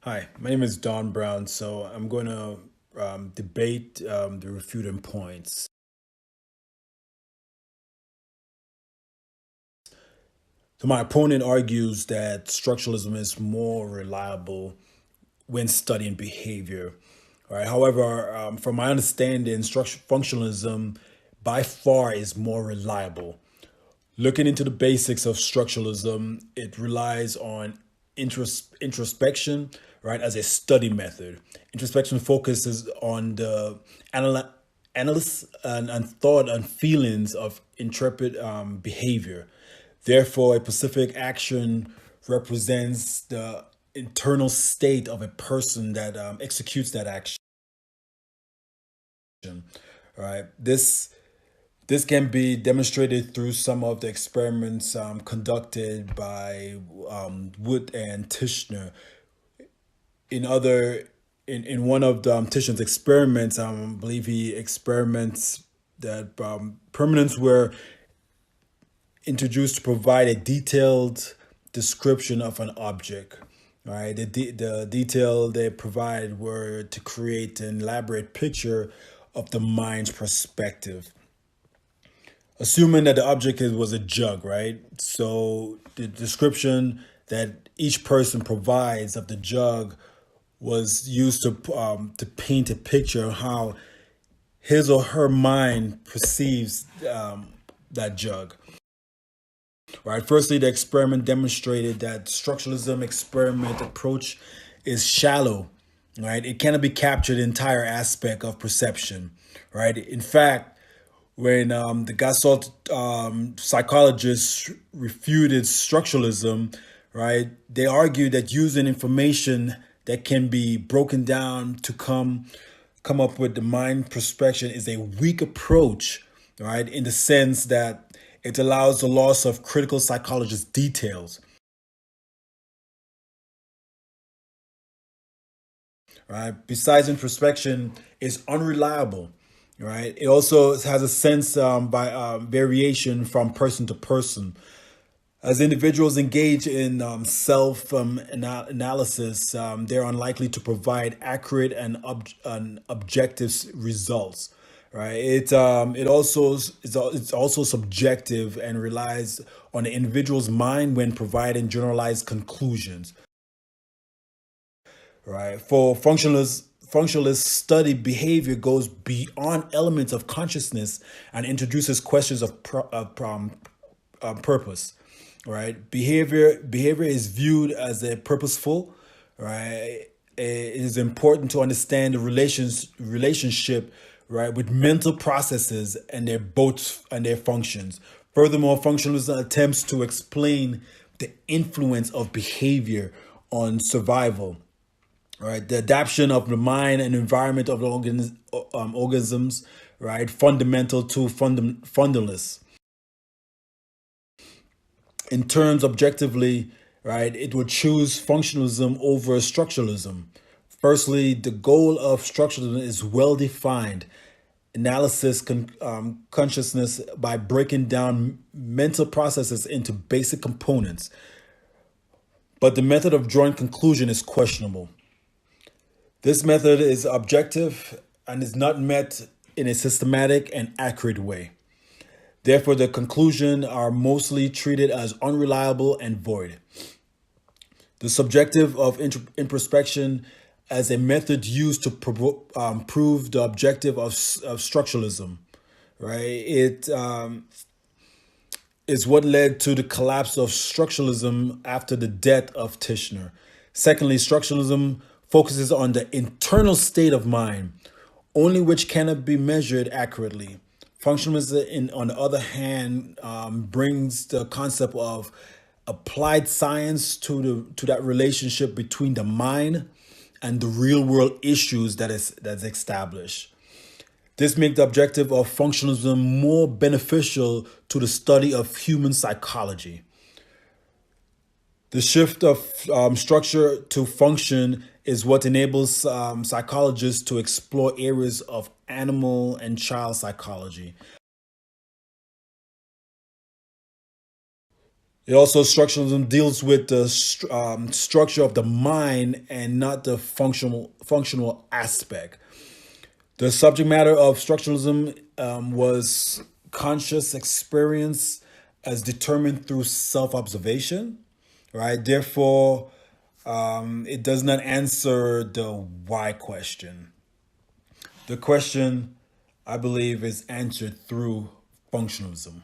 Hi, my name is Don Brown. So I'm going to debate the refuting points. So my opponent argues that structuralism is more reliable when studying behavior. All right. However, from my understanding, functionalism by far is more reliable. Looking into the basics of structuralism, it relies on introspection, right, as a study method. Introspection focuses on the analysis and thought and feelings of intrepid behavior. Therefore, a specific action represents the internal state of a person that executes that action. Right. This can be demonstrated through some of the experiments conducted by Wood and Tishner. In other, in one of the Tishner's experiments, I believe he experiments that permanents were introduced to provide a detailed description of an object. Right, the detail they provided were to create an elaborate picture of the mind's perspective, assuming that the object was a jug, right? So the description that each person provides of the jug was used to paint a picture of how his or her mind perceives that jug. Right. Firstly, the experiment demonstrated that structuralism experiment approach is shallow. Right. It cannot be captured the entire aspect of perception. Right. In fact, when the Gasol psychologists refuted structuralism, right, they argued that using information that can be broken down to come up with the mind perspective is a weak approach, right, in the sense that it allows the loss of critical psychologist details, right? Besides, introspection is unreliable, right? It also has a sense by variation from person to person. As individuals engage in self analysis, they're unlikely to provide accurate and objective results. Right. It's also subjective and relies on the individual's mind when providing generalized conclusions. Right. For functionalists study behavior goes beyond elements of consciousness and introduces questions of purpose. Right. Behavior is viewed as a purposeful. Right. It is important to understand the relationship, right, with mental processes and their functions. Furthermore, functionalism attempts to explain the influence of behavior on survival. Right, the adaptation of the mind and environment of the organisms, right, fundamental to fundamentalists. In terms objectively, right, it would choose functionalism over structuralism. Firstly, the goal of structuralism is well defined. Analysis consciousness by breaking down mental processes into basic components. But the method of drawing conclusion is questionable. This method is objective and is not met in a systematic and accurate way. Therefore, the conclusions are mostly treated as unreliable and void. The subjective of introspection as a method used to prove the objective of structuralism, right? It is what led to the collapse of structuralism after the death of Tishner. Secondly, structuralism focuses on the internal state of mind, only which cannot be measured accurately. Functionalism, on the other hand, brings the concept of applied science to that relationship between the mind and the real world issues that's established. This makes the objective of functionalism more beneficial to the study of human psychology. The shift of structure to function is what enables psychologists to explore areas of animal and child psychology. It also structuralism deals with the structure of the mind and not the functional aspect. The subject matter of structuralism was conscious experience as determined through self-observation, right? Therefore, it does not answer the why question. The question, I believe, is answered through functionalism.